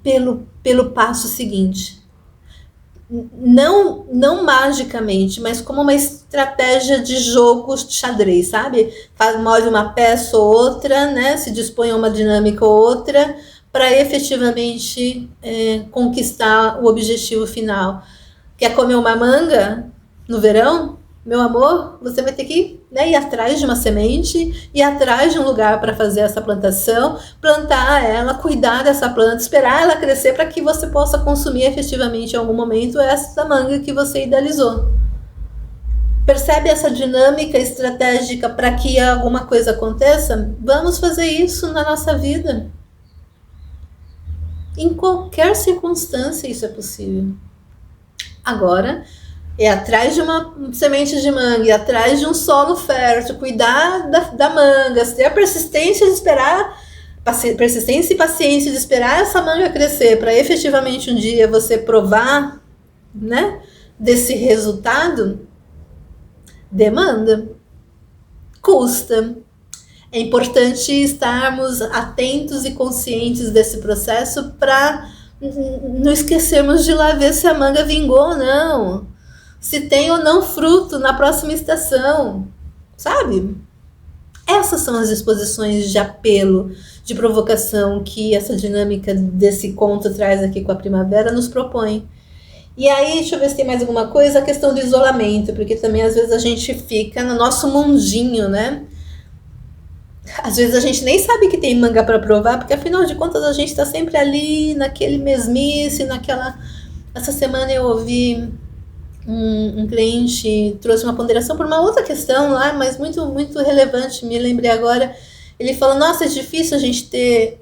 pelo passo seguinte. Não magicamente, mas como uma estratégia de jogo xadrez, sabe? Move uma peça ou outra, né? Se dispõe a uma dinâmica ou outra para efetivamente conquistar o objetivo final. Quer comer uma manga no verão? Meu amor, você vai ter que ir atrás de uma semente, ir atrás de um lugar para fazer essa plantação, plantar ela, cuidar dessa planta, esperar ela crescer para que você possa consumir efetivamente em algum momento essa manga que você idealizou. Percebe essa dinâmica estratégica para que alguma coisa aconteça? Vamos fazer isso na nossa vida. Em qualquer circunstância isso é possível. Agora, é atrás de uma semente de manga, é atrás de um solo fértil, cuidar da manga, ter a persistência de esperar, persistência e paciência de esperar essa manga crescer, para efetivamente um dia você provar, né, desse resultado, demanda, custa. É importante estarmos atentos e conscientes desse processo para não esquecermos de lá ver se a manga vingou ou não, se tem ou não fruto na próxima estação, sabe? Essas são as disposições de apelo, de provocação que essa dinâmica desse conto traz aqui com a primavera nos propõe. E aí, deixa eu ver se tem mais alguma coisa, a questão do isolamento, porque também às vezes a gente fica no nosso mundinho, né? Às vezes a gente nem sabe que tem manga para provar, porque afinal de contas a gente está sempre ali naquele mesmice, Essa semana eu ouvi um cliente trouxe uma ponderação por uma outra questão lá, mas muito, muito relevante, me lembrei agora. Ele falou, nossa, é difícil a gente ter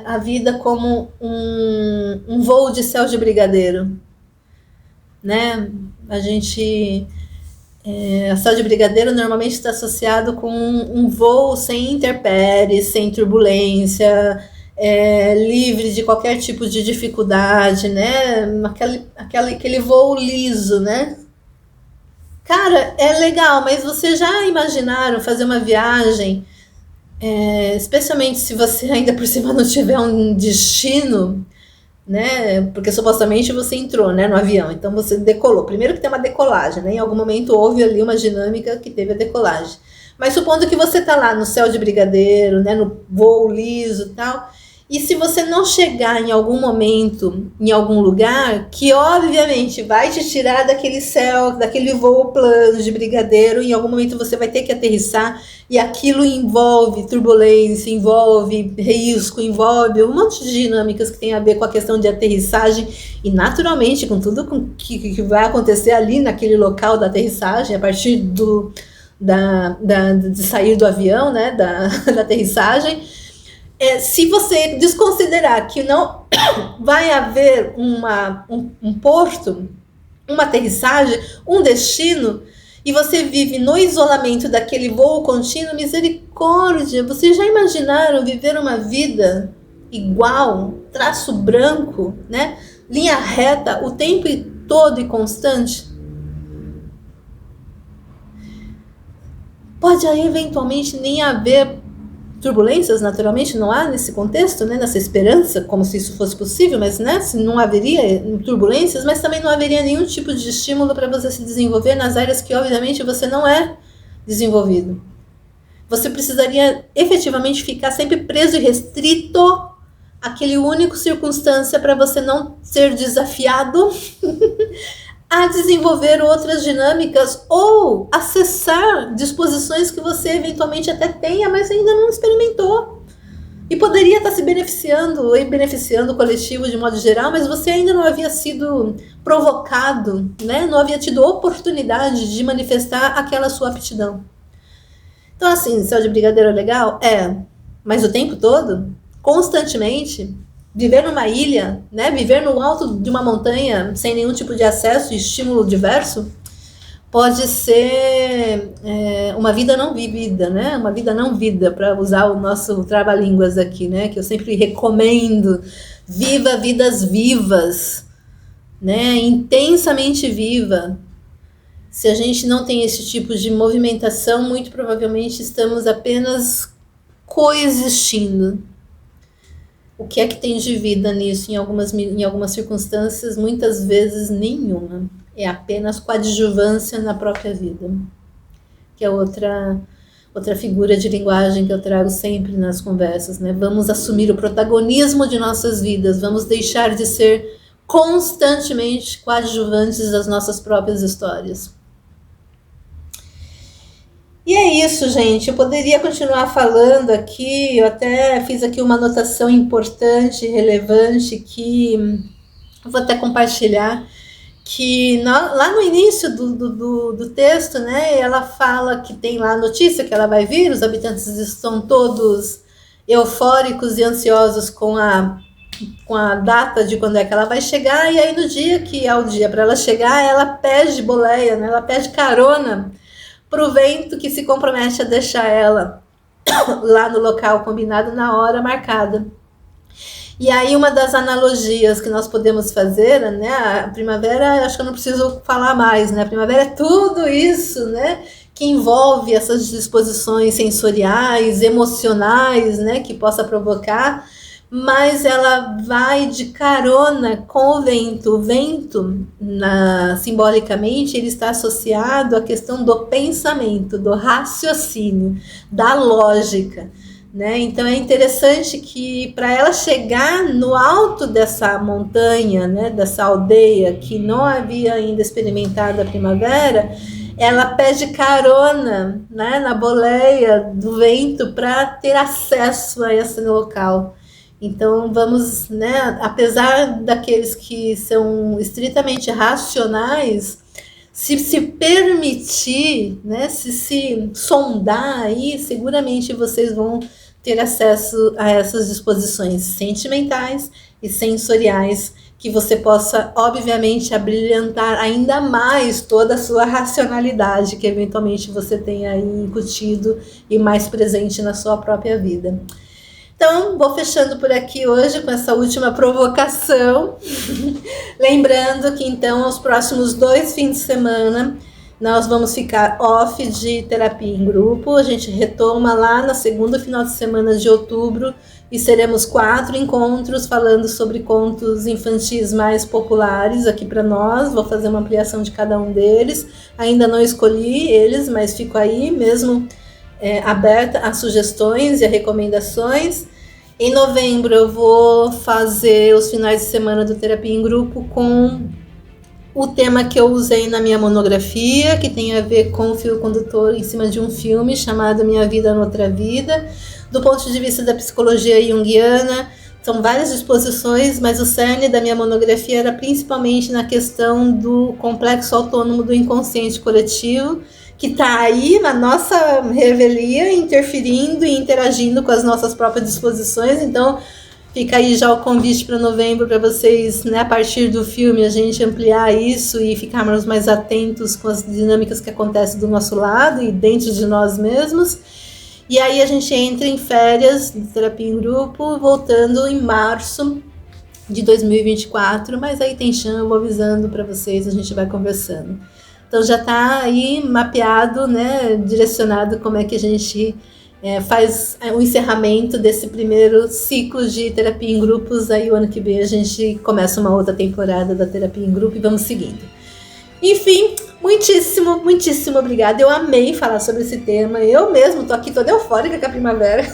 a vida como um voo de céu de brigadeiro, né? A gente... a céu de brigadeiro normalmente está associado com um voo sem intempéries, sem turbulência, livre de qualquer tipo de dificuldade, né? Aquele voo liso, né? Cara, é legal, mas vocês já imaginaram fazer uma viagem, especialmente se você ainda por cima não tiver um destino, né? Porque supostamente você entrou, né, no avião, então você decolou. Primeiro que tem uma decolagem, né? Em algum momento houve ali uma dinâmica que teve a decolagem. Mas supondo que você tá lá no céu de brigadeiro, né, no voo liso e tal, e se você não chegar em algum momento, em algum lugar, que obviamente vai te tirar daquele céu, daquele voo plano de brigadeiro, em algum momento você vai ter que aterrissar, e aquilo envolve turbulência, envolve risco, envolve um monte de dinâmicas que tem a ver com a questão de aterrissagem, e naturalmente com tudo que vai acontecer ali naquele local da aterrissagem, a partir de sair do avião, né, da aterrissagem. Se você desconsiderar que não vai haver um porto, uma aterrissagem, um destino, e você vive no isolamento daquele voo contínuo, misericórdia, vocês já imaginaram viver uma vida igual, traço branco, né? Linha reta o tempo todo e constante? Pode aí eventualmente nem haver turbulências, naturalmente, não há nesse contexto, né, nessa esperança, como se isso fosse possível, mas né, se não haveria turbulências, mas também não haveria nenhum tipo de estímulo para você se desenvolver nas áreas que, obviamente, você não é desenvolvido. Você precisaria efetivamente ficar sempre preso e restrito àquele único circunstância para você não ser desafiado a desenvolver outras dinâmicas ou acessar disposições que você eventualmente até tenha, mas ainda não experimentou. E poderia estar se beneficiando e beneficiando o coletivo de modo geral, mas você ainda não havia sido provocado, né? Não havia tido oportunidade de manifestar aquela sua aptidão. Então, assim, céu de brigadeiro é legal? É. Mas o tempo todo, constantemente, viver numa ilha, né? Viver no alto de uma montanha sem nenhum tipo de acesso e estímulo diverso, pode ser uma vida não vivida, né? Uma vida não vida, para usar o nosso trava-línguas aqui, né? Que eu sempre recomendo. Viva vidas vivas, né? Intensamente viva. Se a gente não tem esse tipo de movimentação, muito provavelmente estamos apenas coexistindo. O que é que tem de vida nisso? Em algumas circunstâncias, muitas vezes nenhuma. É apenas coadjuvância na própria vida. Que é outra figura de linguagem que eu trago sempre nas conversas, né? Vamos assumir o protagonismo de nossas vidas. Vamos deixar de ser constantemente coadjuvantes das nossas próprias histórias. E é isso, gente. Eu poderia continuar falando aqui. Eu até fiz aqui uma anotação importante, relevante, que eu vou até compartilhar. Que lá no início do texto, né, ela fala que tem lá a notícia que ela vai vir, os habitantes estão todos eufóricos e ansiosos com a data de quando é que ela vai chegar, e aí no dia que é o dia para ela chegar, ela pede boleia, né, ela pede carona para o vento que se compromete a deixar ela lá no local combinado na hora marcada. E aí uma das analogias que nós podemos fazer, né, a primavera, acho que eu não preciso falar mais, né, a primavera é tudo isso, né, que envolve essas disposições sensoriais, emocionais, né, que possa provocar, mas ela vai de carona com o vento. O vento, simbolicamente, ele está associado à questão do pensamento, do raciocínio, da lógica, né? Então é interessante que para ela chegar no alto dessa montanha, né, dessa aldeia que não havia ainda experimentado a primavera, ela pede carona, né, na boleia do vento para ter acesso a esse local. Então vamos, né, apesar daqueles que são estritamente racionais, se permitir, né, se sondar aí, seguramente vocês vão ter acesso a essas disposições sentimentais e sensoriais que você possa, obviamente, abrilhantar ainda mais toda a sua racionalidade que eventualmente você tenha aí incutido e mais presente na sua própria vida. Então, vou fechando por aqui hoje com essa última provocação. Lembrando que, então, aos próximos 2 fins de semana, nós vamos ficar off de terapia em grupo. A gente retoma lá na segunda final de semana de outubro e seremos 4 encontros falando sobre contos infantis mais populares aqui para nós. Vou fazer uma ampliação de cada um deles. Ainda não escolhi eles, mas fico aí mesmo aberta a sugestões e a recomendações. Em novembro eu vou fazer os finais de semana do Terapia em Grupo com o tema que eu usei na minha monografia, que tem a ver com o fio condutor em cima de um filme chamado Minha Vida Noutra Vida. Do ponto de vista da psicologia junguiana, são várias disposições, mas o cerne da minha monografia era principalmente na questão do complexo autônomo do inconsciente coletivo, que está aí na nossa revelia, interferindo e interagindo com as nossas próprias disposições. Então, Fica aí já o convite para novembro para vocês, né, a partir do filme, a gente ampliar isso e ficarmos mais atentos com as dinâmicas que acontecem do nosso lado e dentro de nós mesmos. E aí a gente entra em férias de terapia em grupo, voltando em março de 2024, mas aí tem chão, eu vou avisando para vocês, a gente vai conversando. Então já está aí mapeado, né, direcionado como é que a gente faz o encerramento desse primeiro ciclo de terapia em grupos. Aí o ano que vem a gente começa uma outra temporada da terapia em grupo e vamos seguindo. Enfim, muitíssimo obrigada. Eu amei falar sobre esse tema. Eu mesmo tô aqui toda eufórica com a primavera.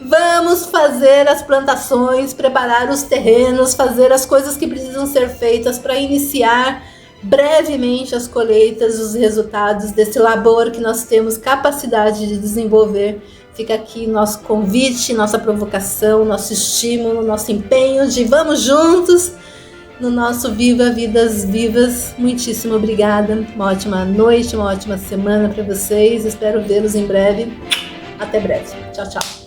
Vamos fazer as plantações, preparar os terrenos, fazer as coisas que precisam ser feitas para iniciar brevemente as colheitas, os resultados desse labor que nós temos capacidade de desenvolver. Fica aqui nosso convite, nossa provocação, nosso estímulo, nosso empenho de vamos juntos no nosso Viva Vidas Vivas. Muitíssimo obrigada, uma ótima noite, uma ótima semana para vocês, espero vê-los em breve. Até breve, tchau, tchau.